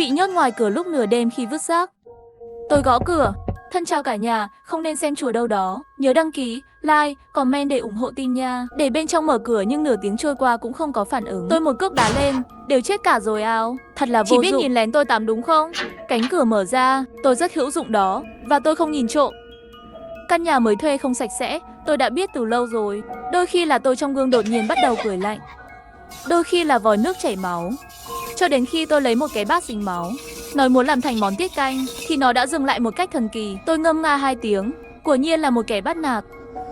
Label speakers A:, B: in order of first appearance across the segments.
A: bị nhốt ngoài cửa lúc nửa đêm khi vứt rác. Tôi gõ cửa. Thân chào cả nhà, không nên xem chùa đâu đó. Nhớ đăng ký, like, comment để ủng hộ team nha. Để bên trong mở cửa nhưng nửa tiếng trôi qua cũng không có phản ứng. Tôi một cước đá lên, đều chết cả rồi ao. Thật là vô dụng. Chỉ biết nhìn lén tôi tắm đúng không? Cánh cửa mở ra, tôi rất hữu dụng đó. Và tôi không nhìn trộm. Căn nhà mới thuê không sạch sẽ, tôi đã biết từ lâu rồi. Đôi khi là tôi trong gương đột nhiên bắt đầu cười lạnh. Đôi khi là vòi nước chảy máu. Cho đến khi tôi lấy một cái bát dính máu, nói muốn làm thành món tiết canh, thì nó đã dừng lại một cách thần kỳ. Tôi ngâm nga 2 tiếng, quả nhiên là một kẻ bắt nạt.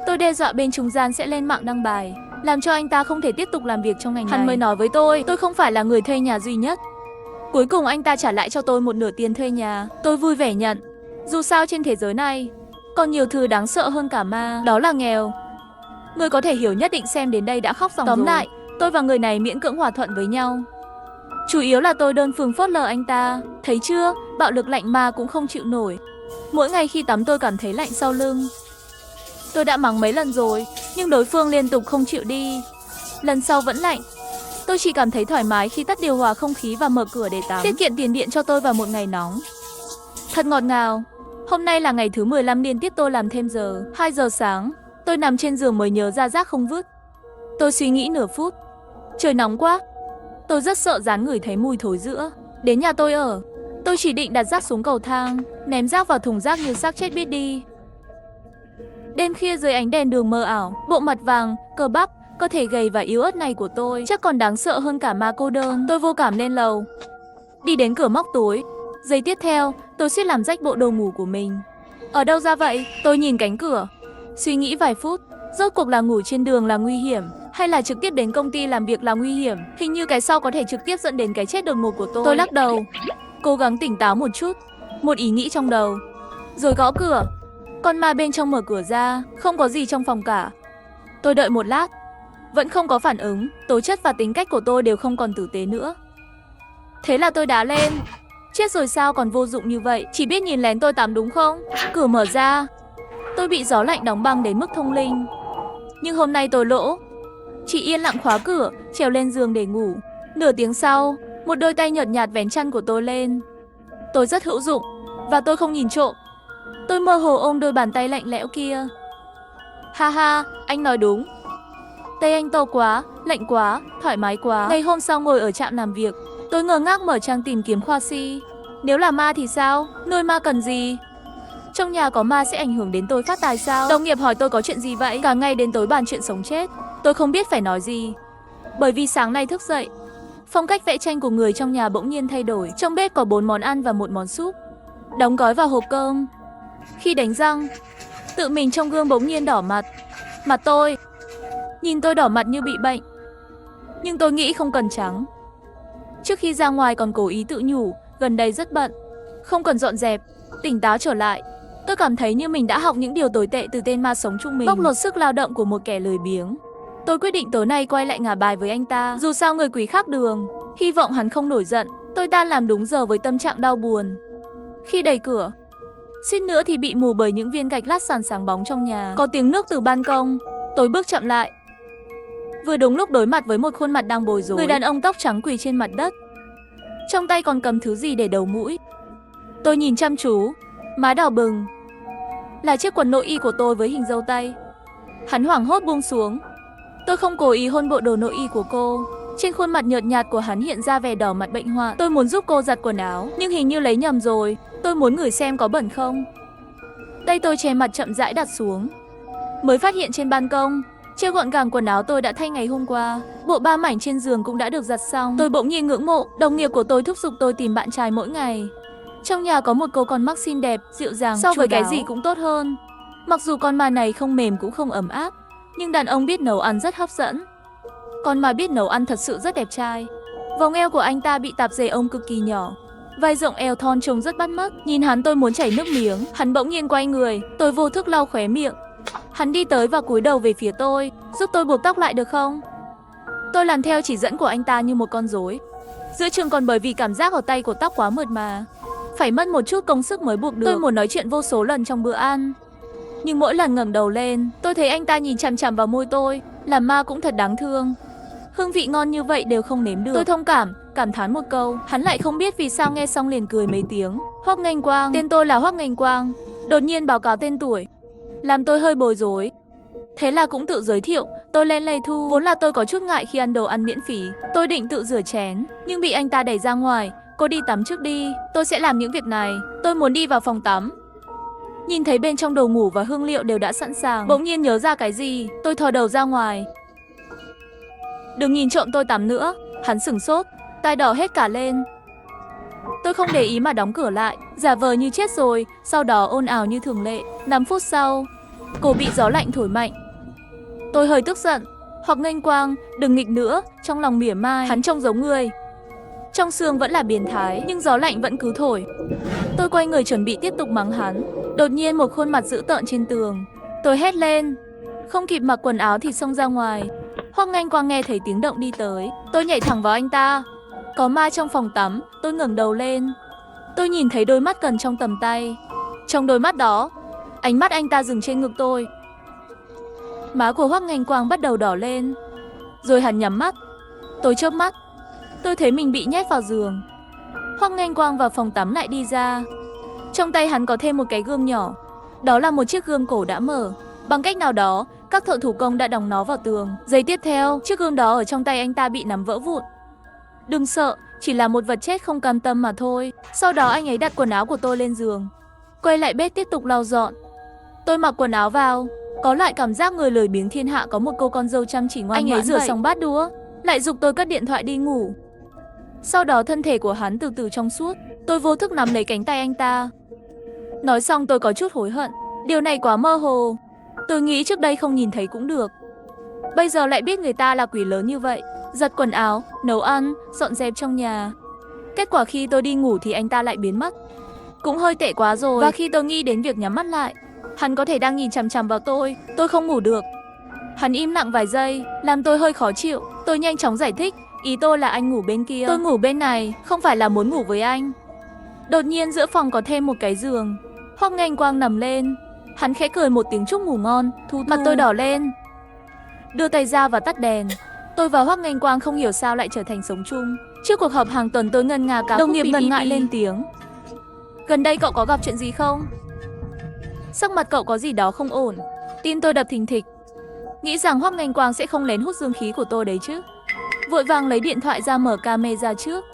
A: Tôi đe dọa bên trung gian sẽ lên mạng đăng bài, làm cho anh ta không thể tiếp tục làm việc trong ngành này. Hắn mới nói với tôi không phải là người thuê nhà duy nhất. Cuối cùng anh ta trả lại cho tôi một nửa tiền thuê nhà. Tôi vui vẻ nhận. Dù sao trên thế giới này còn nhiều thứ đáng sợ hơn cả ma, đó là nghèo. Người có thể hiểu nhất định xem đến đây đã khóc ròng rồi. Tóm lại, tôi và người này miễn cưỡng hòa thuận với nhau. Chủ yếu là tôi đơn phương phớt lờ anh ta. Thấy chưa, bạo lực lạnh ma cũng không chịu nổi. Mỗi ngày khi tắm tôi cảm thấy lạnh sau lưng. Tôi đã mắng mấy lần rồi, nhưng đối phương liên tục không chịu đi. Lần sau vẫn lạnh. Tôi chỉ cảm thấy thoải mái khi tắt điều hòa không khí và mở cửa để tắm. Tiết kiệm tiền điện cho tôi vào một ngày nóng. Thật ngọt ngào. Hôm nay là ngày thứ 15 liên tiếp tôi làm thêm giờ. 2 giờ sáng, tôi nằm trên giường mới nhớ ra rác không vứt. Tôi suy nghĩ nửa phút. Trời nóng quá. Tôi rất sợ Gián ngửi thấy mùi thối rữa. Đến nhà tôi ở, tôi chỉ định đặt rác xuống cầu thang, ném rác vào thùng rác như xác chết biết đi. Đêm khuya dưới ánh đèn đường mờ ảo, bộ mặt vàng, cơ bắp, cơ thể gầy và yếu ớt này của tôi chắc còn đáng sợ hơn cả ma cô đơn. Tôi vô cảm lên lầu, đi đến cửa móc túi. Giây tiếp theo, tôi suýt làm rách bộ đồ ngủ của mình. Ở đâu ra vậy? Tôi nhìn cánh cửa, suy nghĩ vài phút. Rốt cuộc là ngủ trên đường là nguy hiểm, hay là trực tiếp đến công ty làm việc là nguy hiểm? Hình như cái sau có thể trực tiếp dẫn đến cái chết đột ngột của tôi. Tôi lắc đầu, cố gắng tỉnh táo một chút. Một ý nghĩ trong đầu, rồi gõ cửa. Con ma bên trong mở cửa ra, không có gì trong phòng cả. Tôi đợi một lát, vẫn không có phản ứng. Tố chất và tính cách của tôi đều không còn tử tế nữa. Thế là tôi đá lên. Chết rồi sao còn vô dụng như vậy, chỉ biết nhìn lén tôi tắm đúng không? Cửa mở ra, tôi bị gió lạnh đóng băng đến mức thông linh. Nhưng hôm nay tôi lỗ. Chỉ yên lặng khóa cửa, trèo lên giường để ngủ. Nửa tiếng sau, một đôi tay nhợt nhạt vén chăn của tôi lên. Tôi rất hữu dụng, và tôi không nhìn trộm. Tôi mơ hồ ôm đôi bàn tay lạnh lẽo kia. Ha ha, anh nói đúng. Tay anh to quá, lạnh quá, thoải mái quá. Ngày hôm sau ngồi ở trạm làm việc, tôi ngơ ngác mở trang tìm kiếm khoa si. Nếu là ma thì sao? Nuôi ma cần gì? Trong nhà có ma sẽ ảnh hưởng đến tôi phát tài sao? Đồng nghiệp hỏi tôi có chuyện gì vậy? Cả ngày đến tối bàn chuyện sống chết. Tôi không biết phải nói gì. Bởi vì sáng nay thức dậy, phong cách vẽ tranh của người trong nhà bỗng nhiên thay đổi. Trong bếp có 4 món ăn và 1 món súp, đóng gói vào hộp cơm. Khi đánh răng, tự mình trong gương bỗng nhiên đỏ mặt. Mặt tôi, nhìn tôi đỏ mặt như bị bệnh. Nhưng tôi nghĩ không cần trắng. Trước khi ra ngoài còn cố ý tự nhủ, gần đây rất bận, không cần dọn dẹp. Tỉnh táo trở lại, tôi cảm thấy như mình đã học những điều tồi tệ từ tên ma sống chung mình, bóc lột sức lao động của một kẻ lười biếng. Tôi quyết định tối nay quay lại ngả bài với anh ta. Dù sao người quý khác đường, hy vọng hắn không nổi giận. Tôi tan làm đúng giờ với tâm trạng đau buồn. Khi đẩy cửa, suýt nữa thì bị mù bởi những viên gạch lát sàn sáng bóng trong nhà. Có tiếng nước từ ban công. Tôi bước chậm lại, vừa đúng lúc đối mặt với một khuôn mặt đang bối rối. Người đàn ông tóc trắng quỳ trên mặt đất, trong tay còn cầm thứ gì để đầu mũi. Tôi nhìn chăm chú, má đỏ bừng. Là chiếc quần nội y của tôi với hình dâu tây. Hắn hoảng hốt buông xuống. Tôi không cố ý hôn bộ đồ nội y của cô. Trên khuôn mặt nhợt nhạt của hắn hiện ra vẻ đỏ mặt bệnh hoạn. Tôi muốn giúp cô giặt quần áo, nhưng hình như lấy nhầm rồi. Tôi muốn ngửi xem có bẩn không. Tay tôi che mặt chậm rãi đặt xuống. Mới phát hiện trên ban công treo gọn gàng quần áo tôi đã thay ngày hôm qua. Bộ 3 mảnh trên giường cũng đã được giặt xong. Tôi bỗng nhiên ngưỡng mộ. Đồng nghiệp của tôi thúc giục tôi tìm bạn trai mỗi ngày. Trong nhà có một cô con mắc xinh đẹp, dịu dàng, so với cái gì cũng tốt hơn. Mặc dù con ma này không mềm cũng không ấm áp, nhưng đàn ông biết nấu ăn rất hấp dẫn. Con ma biết nấu ăn thật sự rất đẹp trai. Vòng eo của anh ta bị tạp dề ôm cực kỳ nhỏ, vai rộng eo thon trông rất bắt mắt. Nhìn hắn tôi muốn chảy nước miếng. Hắn bỗng nhiên quay người, tôi vô thức lau khóe miệng. Hắn đi tới và cúi đầu về phía tôi. Giúp tôi buộc tóc lại được không? Tôi làm theo chỉ dẫn của anh ta như một con rối. Giữa chừng còn bởi vì cảm giác ở tay của tóc quá mượt mà, phải mất một chút công sức mới buộc được. Tôi muốn nói chuyện vô số lần trong bữa ăn, nhưng mỗi lần ngẩng đầu lên, tôi thấy anh ta nhìn chằm chằm vào môi tôi. Làm ma cũng thật đáng thương. Hương vị ngon như vậy đều không nếm được. Tôi thông cảm, cảm thán một câu. Hắn lại không biết vì sao nghe xong liền cười mấy tiếng. Hoắc Nghênh Quang, tên tôi là Hoắc Nghênh Quang. Đột nhiên báo cáo tên tuổi, làm tôi hơi bối rối. Thế là cũng tự giới thiệu, tôi Lên Lê Thu. Vốn là tôi có chút ngại khi ăn đồ ăn miễn phí. Tôi định tự rửa chén, nhưng bị anh ta đẩy ra ngoài. Cô đi tắm trước đi, tôi sẽ làm những việc này. Tôi muốn đi vào phòng tắm. Nhìn thấy bên trong đồ ngủ và hương liệu đều đã sẵn sàng, bỗng nhiên nhớ ra cái gì, tôi thò đầu ra ngoài. Đừng nhìn trộm tôi tắm nữa. Hắn sửng sốt, tai đỏ hết cả lên. Tôi không để ý mà đóng cửa lại, giả vờ như chết rồi, sau đó ồn ào như thường lệ. 5 phút sau, cổ bị gió lạnh thổi mạnh. Tôi hơi tức giận. Hoắc Nghênh Quang, đừng nghịch nữa. Trong lòng mỉa mai, hắn trông giống người, trong xương vẫn là biến thái, nhưng gió lạnh vẫn cứ thổi. Tôi quay người chuẩn bị tiếp tục mắng hắn. Đột nhiên một khuôn mặt dữ tợn trên tường. Tôi hét lên, không kịp mặc quần áo thì xông ra ngoài. Hoắc Nghênh Quang nghe thấy tiếng động đi tới. Tôi nhảy thẳng vào anh ta. Có ma trong phòng tắm. Tôi ngẩng đầu lên. Tôi nhìn thấy đôi mắt gần trong tầm tay. Trong đôi mắt đó, ánh mắt anh ta dừng trên ngực tôi. Má của Hoắc Nghênh Quang bắt đầu đỏ lên. Rồi hắn nhắm mắt. Tôi chớp mắt. Tôi thấy mình bị nhét vào giường. Hoắc Nghênh Quang vào phòng tắm lại đi ra. Trong tay hắn có thêm một cái gương nhỏ. Đó là một chiếc gương cổ đã mở. Bằng cách nào đó, các thợ thủ công đã đóng nó vào tường. Giây tiếp theo, chiếc gương đó ở trong tay anh ta bị nắm vỡ vụn. Đừng sợ, chỉ là một vật chết không cam tâm mà thôi. Sau đó anh ấy đặt quần áo của tôi lên giường, quay lại bếp tiếp tục lau dọn. Tôi mặc quần áo vào, có lại cảm giác người lười biếng thiên hạ có một cô con dâu chăm chỉ ngoan ngoãn. Anh ấy rửa xong bát đũa, lại giục tôi cất điện thoại đi ngủ. Sau đó thân thể của hắn từ từ trong suốt. Tôi vô thức nắm lấy cánh tay anh ta. Nói xong tôi có chút hối hận. Điều này quá mơ hồ. Tôi nghĩ trước đây không nhìn thấy cũng được. Bây giờ lại biết người ta là quỷ lớn như vậy. Giặt quần áo, nấu ăn, dọn dẹp trong nhà. Kết quả khi tôi đi ngủ thì anh ta lại biến mất. Cũng hơi tệ quá rồi. Và khi tôi nghĩ đến việc nhắm mắt lại, hắn có thể đang nhìn chằm chằm vào tôi không ngủ được. Hắn im lặng vài giây, làm tôi hơi khó chịu. Tôi nhanh chóng giải thích, ý tôi là anh ngủ bên kia, tôi ngủ bên này, không phải là muốn ngủ với anh. Đột nhiên giữa phòng có thêm một cái giường. Hoắc Nghênh Quang nằm lên. Hắn khẽ cười một tiếng chúc ngủ ngon. Mặt tôi đỏ lên, đưa tay ra và tắt đèn. Tôi và Hoắc Nghênh Quang không hiểu sao lại trở thành sống chung. Trước cuộc họp hàng tuần tôi ngân nga cả. Đồng nghiệp ngần ngại lên tiếng, gần đây cậu có gặp chuyện gì không? Sắc mặt cậu có gì đó không ổn. Tim tôi đập thình thịch, nghĩ rằng Hoắc Nghênh Quang sẽ không lén hút dương khí của tôi đấy chứ. Vội vàng lấy điện thoại ra mở camera trước.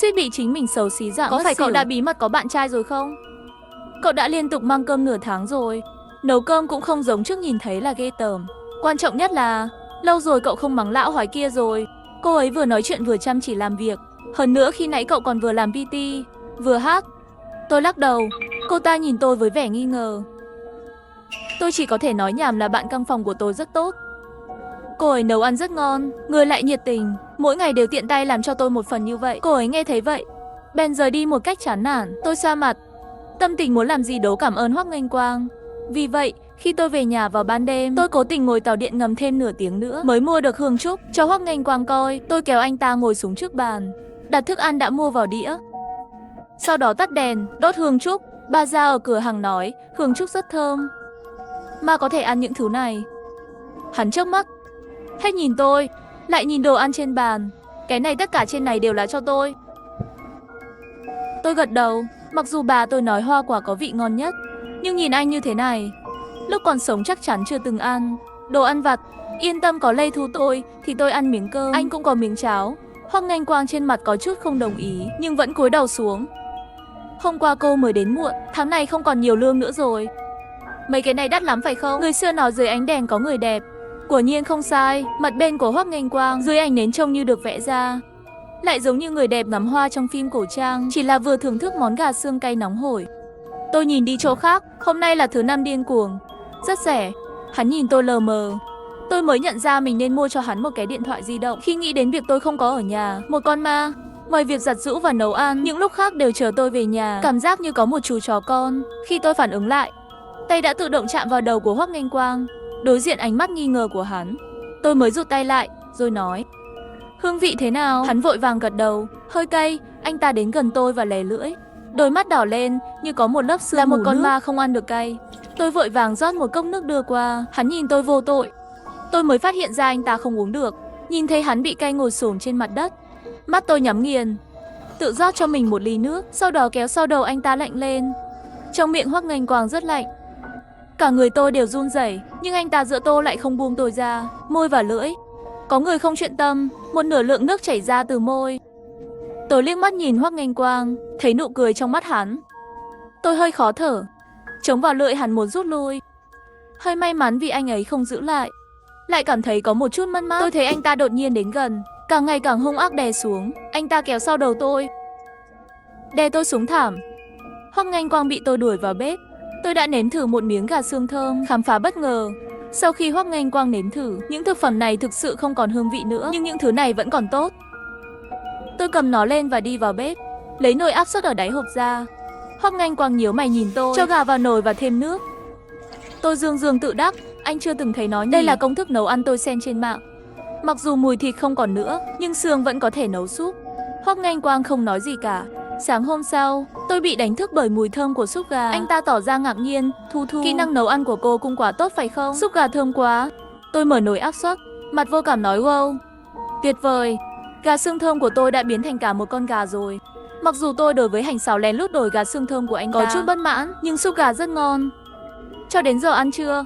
A: Suýt bị chính mình xấu xí dạng. Có phải cậu đã bí mật có bạn trai rồi không? Cậu đã liên tục mang cơm nửa tháng rồi. Nấu cơm cũng không giống trước nhìn thấy là ghê tởm. Quan trọng nhất là lâu rồi cậu không mắng lão Hoài kia rồi. Cô ấy vừa nói chuyện vừa chăm chỉ làm việc. Hơn nữa khi nãy cậu còn vừa làm PT vừa hát. Tôi lắc đầu. Cô ta nhìn tôi với vẻ nghi ngờ. Tôi chỉ có thể nói nhảm là bạn căn phòng của tôi rất tốt. Cô ấy nấu ăn rất ngon, người lại nhiệt tình, mỗi ngày đều tiện tay làm cho tôi một phần như vậy. Cô ấy nghe thấy vậy, bèn rời đi một cách chán nản. Tôi xa mặt, tâm tình muốn làm gì đó cảm ơn Hoắc Nghênh Quang. Vì vậy, khi tôi về nhà vào ban đêm, tôi cố tình ngồi tàu điện ngầm thêm nửa tiếng nữa mới mua được hương trúc cho Hoắc Nghênh Quang coi. Tôi kéo anh ta ngồi xuống trước bàn, đặt thức ăn đã mua vào đĩa. Sau đó tắt đèn, đốt hương trúc. Bà già ở cửa hàng nói, hương trúc rất thơm, mà có thể ăn những thứ này. Hắn chớp mắt, hết nhìn tôi, lại nhìn đồ ăn trên bàn. Cái này tất cả trên này đều là cho tôi. Tôi gật đầu, mặc dù bà tôi nói hoa quả có vị ngon nhất, nhưng nhìn anh như thế này, lúc còn sống chắc chắn chưa từng ăn đồ ăn vặt. Yên tâm, có Lê Thu tôi thì tôi ăn miếng cơm, anh cũng có miếng cháo. Hoắc Nghênh Quang trên mặt có chút không đồng ý, nhưng vẫn cúi đầu xuống. Hôm qua cô mới đến muộn, tháng này không còn nhiều lương nữa rồi. Mấy cái này đắt lắm phải không? Người xưa nói dưới ánh đèn có người đẹp. Quả nhiên không sai, mặt bên của Hoắc Nghênh Quang dưới ánh nến trông như được vẽ ra, lại giống như người đẹp ngắm hoa trong phim cổ trang, chỉ là vừa thưởng thức món gà xương cay nóng hổi. Tôi nhìn đi chỗ khác, hôm nay là thứ năm điên cuồng, rất rẻ. Hắn nhìn tôi lờ mờ. Tôi mới nhận ra mình nên mua cho hắn một cái điện thoại di động. Khi nghĩ đến việc tôi không có ở nhà, một con ma, ngoài việc giặt giũ và nấu ăn, những lúc khác đều chờ tôi về nhà. Cảm giác như có một chú chó con. Khi tôi phản ứng lại, tay đã tự động chạm vào đầu của Hoắc Nghênh Quang. Đối diện ánh mắt nghi ngờ của hắn, tôi mới rụt tay lại, rồi nói, hương vị thế nào? Hắn vội vàng gật đầu, hơi cay. Anh ta đến gần tôi và lè lưỡi, đôi mắt đỏ lên như có một lớp sương. Là một con ma không ăn được cay. Tôi vội vàng rót một cốc nước đưa qua. Hắn nhìn tôi vô tội. Tôi mới phát hiện ra anh ta không uống được. Nhìn thấy hắn bị cay ngồi xổm trên mặt đất, Mắt tôi nhắm nghiền, tự rót cho mình một ly nước, sau đó kéo sau đầu anh ta lạnh lên. Trong miệng Hoắc Nghênh Quang rất lạnh. Cả người tôi đều run rẩy, nhưng anh ta giữa tô lại không buông tôi ra, môi và lưỡi. Có người không chuyện tâm, một nửa lượng nước chảy ra từ môi. Tôi liếc mắt nhìn Hoắc Nghênh Quang, thấy nụ cười trong mắt hắn. Tôi hơi khó thở, chống vào lưỡi hắn muốn rút lui. Hơi may mắn vì anh ấy không giữ lại. Lại cảm thấy có một chút mất mát. Tôi thấy anh ta đột nhiên đến gần, càng ngày càng hung ác đè xuống. Anh ta kéo sau đầu tôi, đè tôi xuống thảm. Hoắc Nghênh Quang bị tôi đuổi vào bếp. Tôi đã nếm thử một miếng gà xương thơm, khám phá bất ngờ. Sau khi Hoắc Nghênh Quang nếm thử, những thực phẩm này thực sự không còn hương vị nữa, nhưng những thứ này vẫn còn tốt. Tôi cầm nó lên và đi vào bếp, lấy nồi áp suất ở đáy hộp ra. Hoắc Nghênh Quang nhíu mày nhìn tôi, cho gà vào nồi và thêm nước. Tôi dương dương tự đắc, anh chưa từng thấy nó nhỉ? Đây là công thức nấu ăn tôi xem trên mạng. Mặc dù mùi thịt không còn nữa, nhưng xương vẫn có thể nấu súp. Hoắc Nghênh Quang không nói gì cả. Sáng hôm sau, tôi bị đánh thức bởi mùi thơm của súp gà. Anh ta tỏ ra ngạc nhiên, Thu, kỹ năng nấu ăn của cô cũng quá tốt phải không? Súp gà thơm quá. Tôi mở nồi áp suất, mặt vô cảm nói wow, tuyệt vời. Gà xương thơm của tôi đã biến thành cả một con gà rồi. Mặc dù tôi đối với hành xào lén lút đổi gà xương thơm của anh ta có chút bất mãn, nhưng súp gà rất ngon. Cho đến giờ ăn trưa,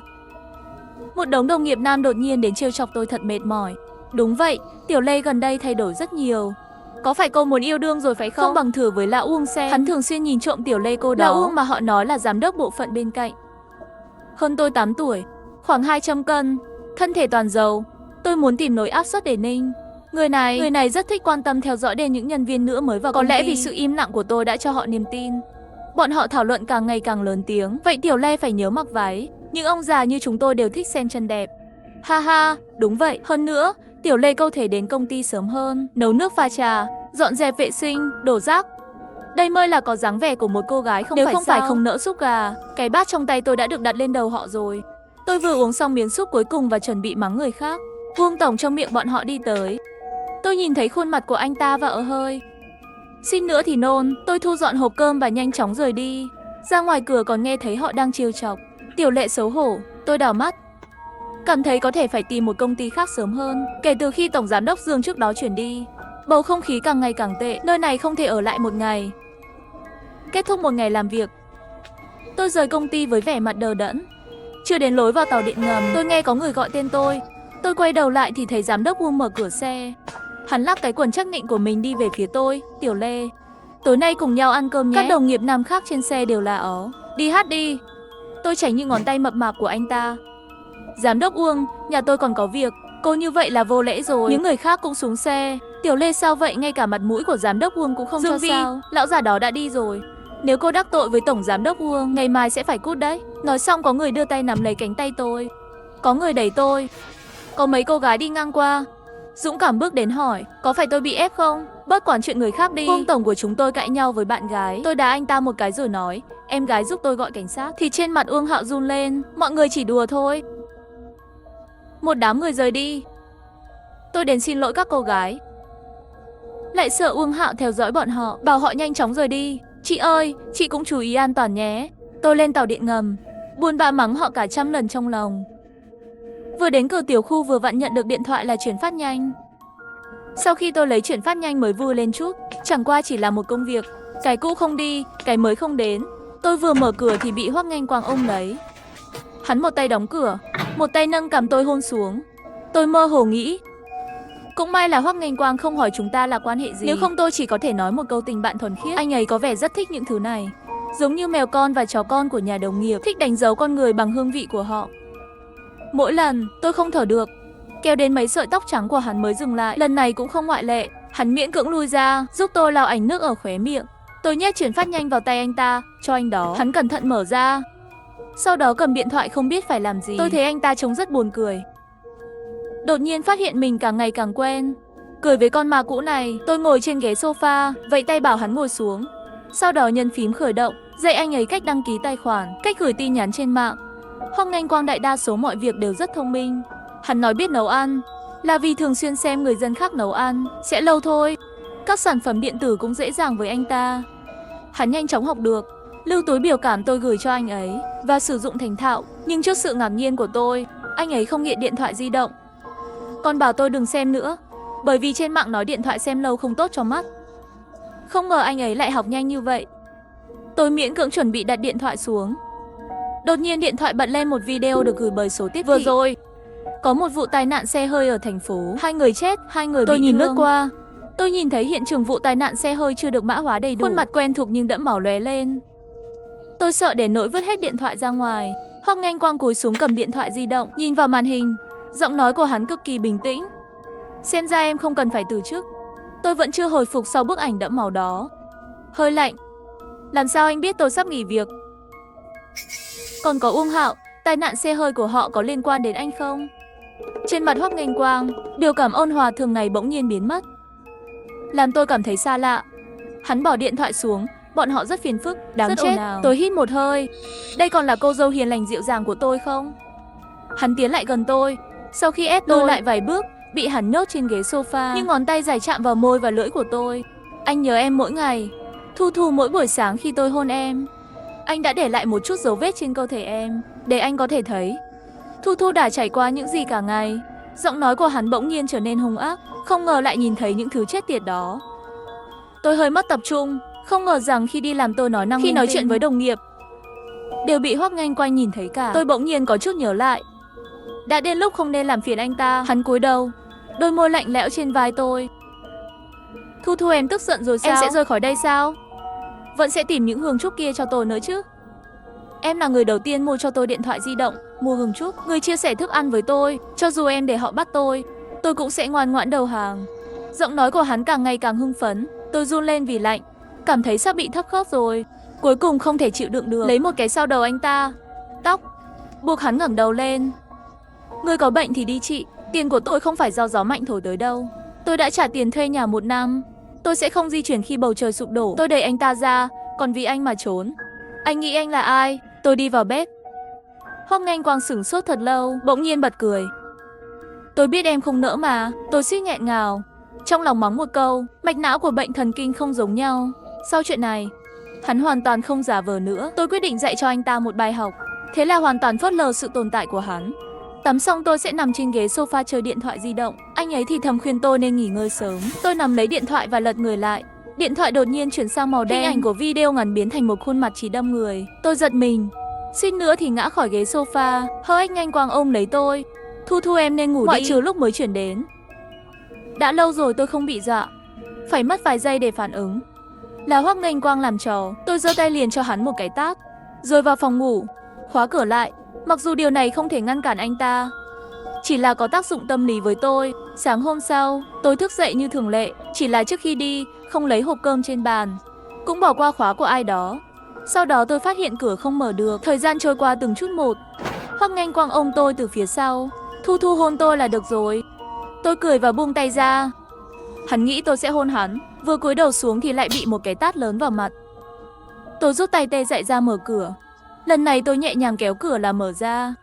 A: một đống đồng nghiệp nam đột nhiên đến trêu chọc tôi thật mệt mỏi. Đúng vậy, Tiểu Lê gần đây thay đổi rất nhiều. Có phải cô muốn yêu đương rồi phải không? Không bằng thử với Lão Uông xem. Hắn thường xuyên nhìn trộm Tiểu Lê cô đó. Lão Uông mà họ nói là giám đốc bộ phận bên cạnh. Hơn tôi 8 tuổi, khoảng 200 cân, thân thể toàn dầu. Tôi muốn tìm nồi áp suất để ninh. Người này rất thích quan tâm theo dõi đến những nhân viên nữa mới vào công ty. Có lẽ vì sự im lặng của tôi đã cho họ niềm tin. Bọn họ thảo luận càng ngày càng lớn tiếng. Vậy Tiểu Lê phải nhớ mặc váy. Những ông già như chúng tôi đều thích xem chân đẹp. Ha ha, đúng vậy. Hơn nữa, Tiểu Lê có thể đến công ty sớm hơn, nấu nước pha trà, dọn dẹp vệ sinh, đổ rác. Đây mới là có dáng vẻ của một cô gái không. Nếu không phải không nỡ súp gà, cái bát trong tay tôi đã được đặt lên đầu họ rồi. Tôi vừa uống xong miếng súp cuối cùng và chuẩn bị mắng người khác. Uông tổng trong miệng bọn họ đi tới. Tôi nhìn thấy khuôn mặt của anh ta và hơi. Xin nữa thì nôn. Tôi thu dọn hộp cơm và nhanh chóng rời đi. Ra ngoài cửa còn nghe thấy họ đang trêu chọc. Tiểu Lệ xấu hổ. Tôi đảo mắt, cảm thấy có thể phải tìm một công ty khác sớm hơn. Kể từ khi tổng giám đốc Dương trước đó chuyển đi, bầu không khí càng ngày càng tệ. Nơi này không thể ở lại một ngày. Kết thúc một ngày làm việc, tôi rời công ty với vẻ mặt đờ đẫn. Chưa đến lối vào tàu điện ngầm, tôi nghe có người gọi tên tôi. Tôi quay đầu lại thì thấy giám đốc Uông mở cửa xe. Hắn lắc cái quần chắc nịnh của mình đi về phía tôi. Tiểu Lê, tối nay cùng nhau ăn cơm nhé. Các đồng nghiệp nam khác trên xe đều là ó. Đi hát đi. Tôi tránh những ngón tay mập mạp của anh ta. Giám đốc Uông, nhà tôi còn có việc. Cô như vậy là vô lễ rồi. Những người khác cũng xuống xe. Tiểu Lê sao vậy, ngay cả mặt mũi của giám đốc Uông cũng không cho sao? Lão già đó đã đi rồi. Nếu cô đắc tội với tổng giám đốc Uông, ngày mai sẽ phải cút đấy. Nói xong có người đưa tay nắm lấy cánh tay tôi. Có người đẩy tôi. Có mấy cô gái đi ngang qua, dũng cảm bước đến hỏi, có phải tôi bị ép không? Bớt quản chuyện người khác đi. Uông tổng của chúng tôi cãi nhau với bạn gái. Tôi đá anh ta một cái rồi nói, em gái giúp tôi gọi cảnh sát. Thì trên mặt Uông Hạo run lên. Mọi người chỉ đùa thôi. Một đám người rời đi. Tôi đến xin lỗi các cô gái, lại sợ Uông Hạo theo dõi bọn họ, bảo họ nhanh chóng rời đi. Chị ơi, chị cũng chú ý an toàn nhé. Tôi lên tàu điện ngầm, buồn bã mắng họ cả trăm lần trong lòng. Vừa đến cửa tiểu khu vừa vặn nhận được điện thoại là chuyển phát nhanh. Sau khi tôi lấy chuyển phát nhanh mới vui lên chút. Chẳng qua chỉ là một công việc. Cái cũ không đi, cái mới không đến. Tôi vừa mở cửa thì bị Hoắc Nghênh Quang ôm lấy. Hắn một tay đóng cửa, một tay nâng cằm tôi hôn xuống. Tôi mơ hồ nghĩ, cũng may là Hoắc Nghênh Quang không hỏi chúng ta là quan hệ gì. Nếu không tôi chỉ có thể nói một câu tình bạn thuần khiết. Anh ấy có vẻ rất thích những thứ này, giống như mèo con và chó con của nhà đồng nghiệp, thích đánh dấu con người bằng hương vị của họ. Mỗi lần tôi không thở được, kéo đến mấy sợi tóc trắng của hắn mới dừng lại. Lần này cũng không ngoại lệ. Hắn miễn cưỡng lui ra, giúp tôi lau ảnh nước ở khóe miệng. Tôi nhét chuyển phát nhanh vào tay anh ta, cho anh đó. Hắn cẩn thận mở ra, sau đó cầm điện thoại không biết phải làm gì. Tôi thấy anh ta trông rất buồn cười. Đột nhiên phát hiện mình càng ngày càng quen. Cười với con ma cũ này. Tôi ngồi trên ghế sofa, vẫy tay bảo hắn ngồi xuống. Sau đó nhấn phím khởi động, dạy anh ấy cách đăng ký tài khoản, cách gửi tin nhắn trên mạng. Hoắc Nghênh Quang đại đa số mọi việc đều rất thông minh. Hắn nói biết nấu ăn là vì thường xuyên xem người dân khác nấu ăn. Sẽ lâu thôi. Các sản phẩm điện tử cũng dễ dàng với anh ta. Hắn nhanh chóng học được. Lưu túi biểu cảm tôi gửi cho anh ấy và sử dụng thành thạo. Nhưng trước sự ngạc nhiên của tôi, anh ấy không nghiện điện thoại di động, còn bảo tôi đừng xem nữa, bởi vì trên mạng nói điện thoại xem lâu không tốt cho mắt. Không ngờ anh ấy lại học nhanh như vậy. Tôi miễn cưỡng chuẩn bị đặt điện thoại xuống. Đột nhiên điện thoại bật lên một video được gửi bởi số tiếp thị. Vừa rồi, có một vụ tai nạn xe hơi ở thành phố. 2 người chết, 2 người bị thương. Tôi nhìn lướt qua. Tôi nhìn thấy hiện trường vụ tai nạn xe hơi chưa được mã hóa đầy đủ. Khuôn mặt quen thuộc nhưng đẫm máu lóe lên. Tôi sợ đến nỗi vứt hết điện thoại ra ngoài. Hoắc Nghênh Quang cúi xuống cầm điện thoại di động, nhìn vào màn hình. Giọng nói của hắn cực kỳ bình tĩnh. Xem ra em không cần phải từ chức. Tôi vẫn chưa hồi phục sau bức ảnh đẫm máu đó. Hơi lạnh. Làm sao anh biết tôi sắp nghỉ việc? Còn có Uông Hạo, tai nạn xe hơi của họ có liên quan đến anh không? Trên mặt Hoắc Nghênh Quang, biểu cảm ôn hòa thường ngày bỗng nhiên biến mất, làm tôi cảm thấy xa lạ. Hắn bỏ điện thoại xuống, bọn họ rất phiền phức, đáng chết. Tôi hít một hơi. Đây còn là cô dâu hiền lành dịu dàng của tôi không? Hắn tiến lại gần tôi, sau khi ép tôi lại vài bước, bị hắn nhốt trên ghế sofa, nhưng ngón tay dài chạm vào môi và lưỡi của tôi. Anh nhớ em mỗi ngày. Thu Thu, mỗi buổi sáng khi tôi hôn em, anh đã để lại một chút dấu vết trên cơ thể em, để anh có thể thấy Thu Thu đã trải qua những gì cả ngày. Giọng nói của hắn bỗng nhiên trở nên hung ác, không ngờ lại nhìn thấy những thứ chết tiệt đó. Tôi hơi mất tập trung, không ngờ rằng khi đi làm tôi nói năng khi nói chuyện với đồng nghiệp đều bị Hoắc Nghênh Quang nhìn thấy cả. Tôi bỗng nhiên có chút nhớ lại, đã đến lúc không nên làm phiền anh ta. Hắn cúi đầu, đôi môi lạnh lẽo trên vai tôi. Thu Thu, em tức giận rồi sao? Em sẽ rời khỏi đây sao? Vẫn sẽ tìm những hương trúc kia cho tôi nữa chứ? Em là người đầu tiên mua cho tôi điện thoại di động, mua hương trúc, người chia sẻ thức ăn với tôi. Cho dù em để họ bắt tôi cũng sẽ ngoan ngoãn đầu hàng. Giọng nói của hắn càng ngày càng hưng phấn. Tôi run lên vì lạnh, cảm thấy sắp bị thấp khớp rồi. Cuối cùng không thể chịu đựng được, lấy một cái sau đầu anh ta, tóc, buộc hắn ngẩng đầu lên. Người có bệnh thì đi trị, tiền của tôi không phải do gió mạnh thổi tới đâu. Tôi đã trả tiền thuê nhà 1 năm. Tôi sẽ không di chuyển khi bầu trời sụp đổ. Tôi đẩy anh ta ra, còn vì anh mà trốn. Anh nghĩ anh là ai? Tôi đi vào bếp. Hoắc Nghênh Quang sửng sốt thật lâu, bỗng nhiên bật cười. Tôi biết em không nỡ mà. Tôi suýt nghẹn ngào, trong lòng mắng một câu. Mạch não của bệnh thần kinh không giống nhau. Sau chuyện này, hắn hoàn toàn không giả vờ nữa. Tôi quyết định dạy cho anh ta một bài học. Thế là hoàn toàn phớt lờ sự tồn tại của hắn. Tắm xong tôi sẽ nằm trên ghế sofa chơi điện thoại di động. Anh ấy thì thầm khuyên tôi nên nghỉ ngơi sớm. Tôi nằm lấy điện thoại và lật người lại. Điện thoại đột nhiên chuyển sang màu đen. Hình ảnh của video ngắn biến thành một khuôn mặt chỉ đâm người. Tôi giật mình, suýt nữa thì ngã khỏi ghế sofa. Hoắc Nghênh Quang ôm lấy tôi. Thu Thu, em nên ngủ đi. Ngoại trừ lúc mới chuyển đến. Đã lâu rồi tôi không bị dọa, phải mất vài giây để phản ứng. Là Hoắc Nghênh Quang làm trò. Tôi giơ tay liền cho hắn một cái tát, rồi vào phòng ngủ, khóa cửa lại. Mặc dù điều này không thể ngăn cản anh ta, chỉ là có tác dụng tâm lý với tôi. Sáng hôm sau, tôi thức dậy như thường lệ, chỉ là trước khi đi, không lấy hộp cơm trên bàn, cũng bỏ qua khóa của ai đó. Sau đó tôi phát hiện cửa không mở được. Thời gian trôi qua từng chút một. Hoắc Nghênh Quang ôm tôi từ phía sau. Thu Thu, hôn tôi là được rồi. Tôi cười và buông tay ra. Hắn nghĩ tôi sẽ hôn hắn, vừa cúi đầu xuống thì lại bị một cái tát lớn vào mặt. Tôi rút tay tê dại ra mở cửa. Lần này tôi nhẹ nhàng kéo cửa là mở ra.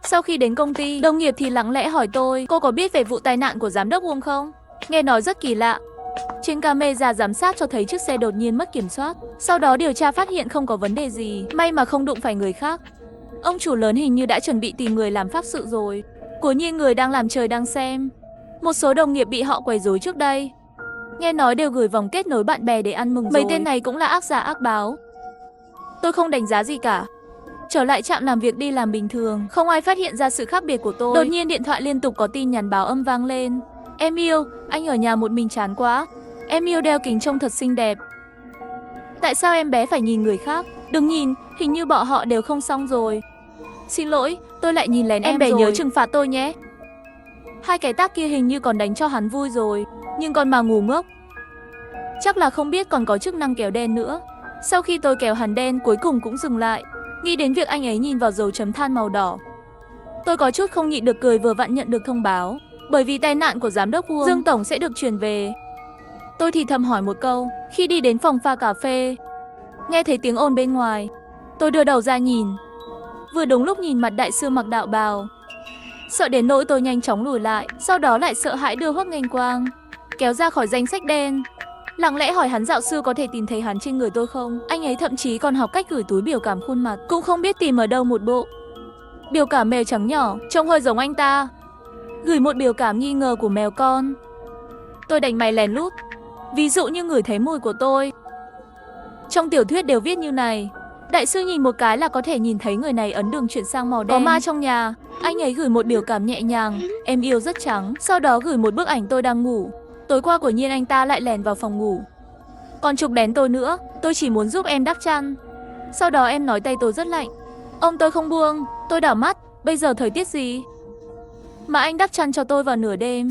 A: Sau khi đến công ty, đồng nghiệp thì lặng lẽ hỏi tôi, cô có biết về vụ tai nạn của giám đốc Uông không? Nghe nói rất kỳ lạ. Trên camera giám sát cho thấy chiếc xe đột nhiên mất kiểm soát. Sau đó điều tra phát hiện không có vấn đề gì, may mà không đụng phải người khác. Ông chủ lớn hình như đã chuẩn bị tìm người làm pháp sự rồi. Cố nhiên người đang làm trời đang xem. Một số đồng nghiệp bị họ quấy rối trước đây, nghe nói đều gửi vòng kết nối bạn bè để ăn mừng rồi. Mấy tên này cũng là ác giả ác báo. Tôi không đánh giá gì cả, trở lại trạm làm việc đi làm bình thường. Không ai phát hiện ra sự khác biệt của tôi. Đột nhiên điện thoại liên tục có tin nhắn báo âm vang lên. Em yêu, anh ở nhà một mình chán quá. Em yêu đeo kính trông thật xinh đẹp. Tại sao em bé phải nhìn người khác? Đừng nhìn, hình như bọn họ đều không xong rồi. Xin lỗi, tôi lại nhìn lén em bé rồi. Nhớ trừng phạt tôi nhé. Hai cái tát kia hình như còn đánh cho hắn vui rồi, nhưng con mà ngu ngốc, chắc là không biết còn có chức năng kéo đen nữa. Sau khi tôi kéo hắn đen, cuối cùng cũng dừng lại. Nghĩ đến việc anh ấy nhìn vào dấu chấm than màu đỏ, tôi có chút không nhịn được cười. Vừa vặn nhận được thông báo, bởi vì tai nạn của giám đốc Uông, Dương Tổng sẽ được chuyển về. Tôi thì thầm hỏi một câu. Khi đi đến phòng pha cà phê, nghe thấy tiếng ồn bên ngoài, tôi đưa đầu ra nhìn. Vừa đúng lúc nhìn mặt đại sư mặc đạo bào, sợ đến nỗi tôi nhanh chóng lùi lại. Sau đó lại sợ hãi đưa Hoắc Nghênh Quang kéo ra khỏi danh sách đen, lặng lẽ hỏi hắn dạo xưa có thể tìm thấy hắn trên người tôi không. Anh ấy thậm chí còn học cách gửi túi biểu cảm khuôn mặt, cũng không biết tìm ở đâu một bộ biểu cảm mèo trắng nhỏ, trông hơi giống anh ta. Gửi một biểu cảm nghi ngờ của mèo con. tôi đánh máy lén lút. Ví dụ như ngửi thấy mùi của tôi. Trong tiểu thuyết đều viết như này. Đại sư nhìn một cái là có thể nhìn thấy người này ấn đường chuyển sang màu đen. Có ma trong nhà. Anh ấy gửi một biểu cảm nhẹ nhàng, em yêu rất trắng. Sau đó gửi một bức ảnh tôi đang ngủ. Tối qua quả nhiên anh ta lại lèn vào phòng ngủ. Còn chụp đén tôi nữa. Tôi chỉ muốn giúp em đắp chăn. Sau đó em nói tay tôi rất lạnh. Ông tôi không buông. Tôi đảo mắt. Bây giờ thời tiết gì mà anh đắp chăn cho tôi vào nửa đêm?